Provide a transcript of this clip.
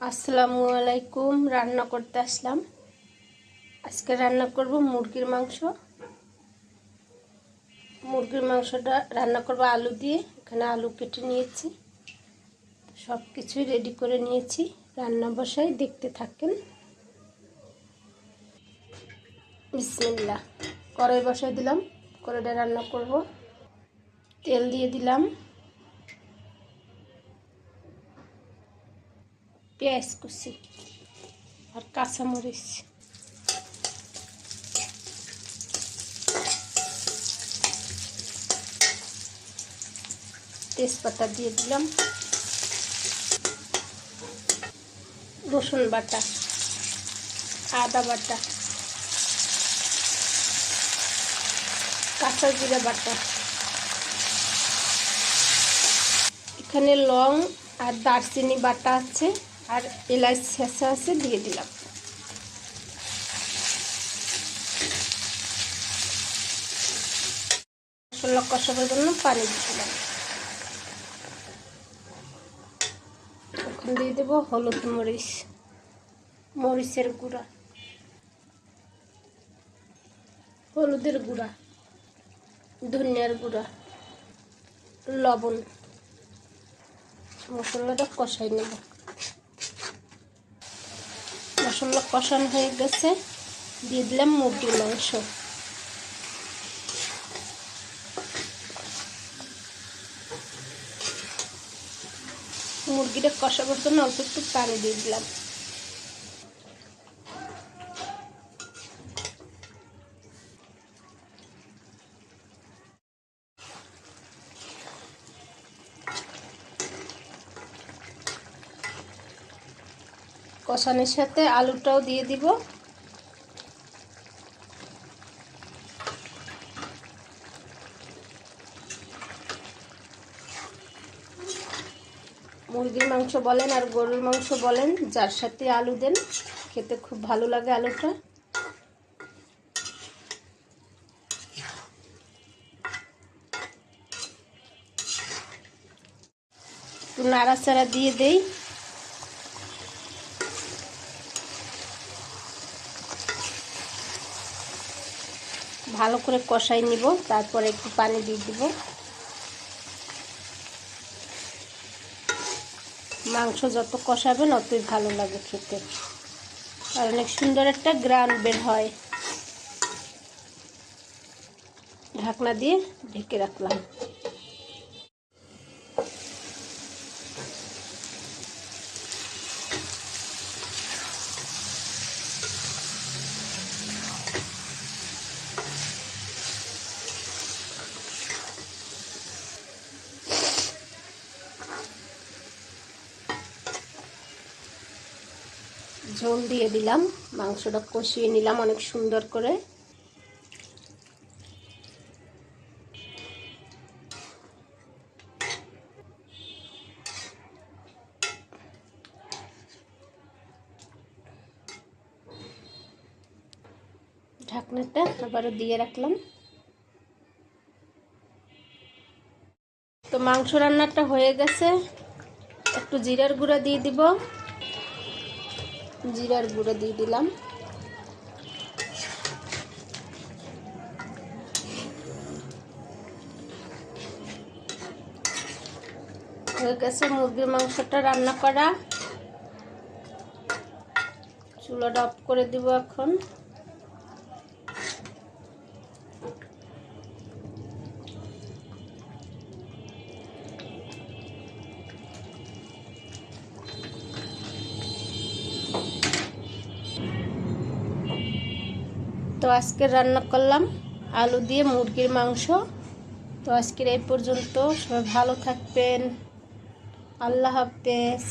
আসসালামু আলাইকুম। রান্না করতে আসলাম। আজকে রান্না করব মুরগির মাংস। মুরগির মাংসটা রান্না করব আলু দিয়ে। এখানে আলু কেটে নিয়েছি, সব কিছুই রেডি করে নিয়েছি। রান্না বসাই, দেখতে থাকেন। বিসমিল্লাহ। কড়াই বসাই দিলাম, কড়াইটা রান্না করব। তেল দিয়ে দিলাম, পেঁয়াজ কুচি আর কাঁচামরিচ, তেজপাতা দিয়ে দিলাম, রসুন বাটা, আদা বাটা, কাঁচা জিরা বাটা, এখানে লং আর দারচিনি বাটা আছে, আর এলাচ ছেঁচা আছে, দিয়ে দিলাম। মশলা কষানোর জন্য পানি দিলাম। এখন দিয়ে দেবো হলুদ মরিচ, মরিচের গুঁড়া, হলুদের গুঁড়া, ধনিয়ার গুঁড়া, লবণ। মশলাটা কষাই নেব। মশলা কষানো হয়ে গেছে, দিয়ে দিলাম মুরগির মাংস। মুরগিটা কষাবার জন্য অল্প একটু পানি দিয়ে দিলাম। কষানোর সাথে আলুটাও দিয়ে দিব। মুরগির মাংস বলেন আর গরুর মাংস বলেন, যার সাথে আলু দেন খেতে খুব ভালো লাগে আলুটা। একটু নাড়াচাড়া দিয়ে দেই। ভালো করে কষাই নিব, তারপরে একটু পানি দিয়ে দিব। মাংস যত কষাবেন অতই ভালো লাগে খেতে, আর অনেক সুন্দর একটা গ্রান বের হয়। ঢাকনা দিয়ে ঢেকে রাখলাম। ঝোল দিয়ে দিলাম, মাংসটা কষিয়ে নিলাম অনেক সুন্দর করে। ঢাকনাটা আবারও দিয়ে রাখলাম। তো মাংস রান্নাটা হয়ে গেছে। একটু জিরার গুঁড়া দিয়ে দিব, জিরার গুঁড়ো দিয়ে দিলাম। হয়ে গেছে মুরগির মাংসটা রান্না করা। চুলাটা অফ করে দিব এখন। তো আজকে রান্না করলাম আলু দিয়ে মুরগির মাংস। তো আজকের এই পর্যন্ত। সবাই ভালো থাকবেন। আল্লাহ হাফেজ।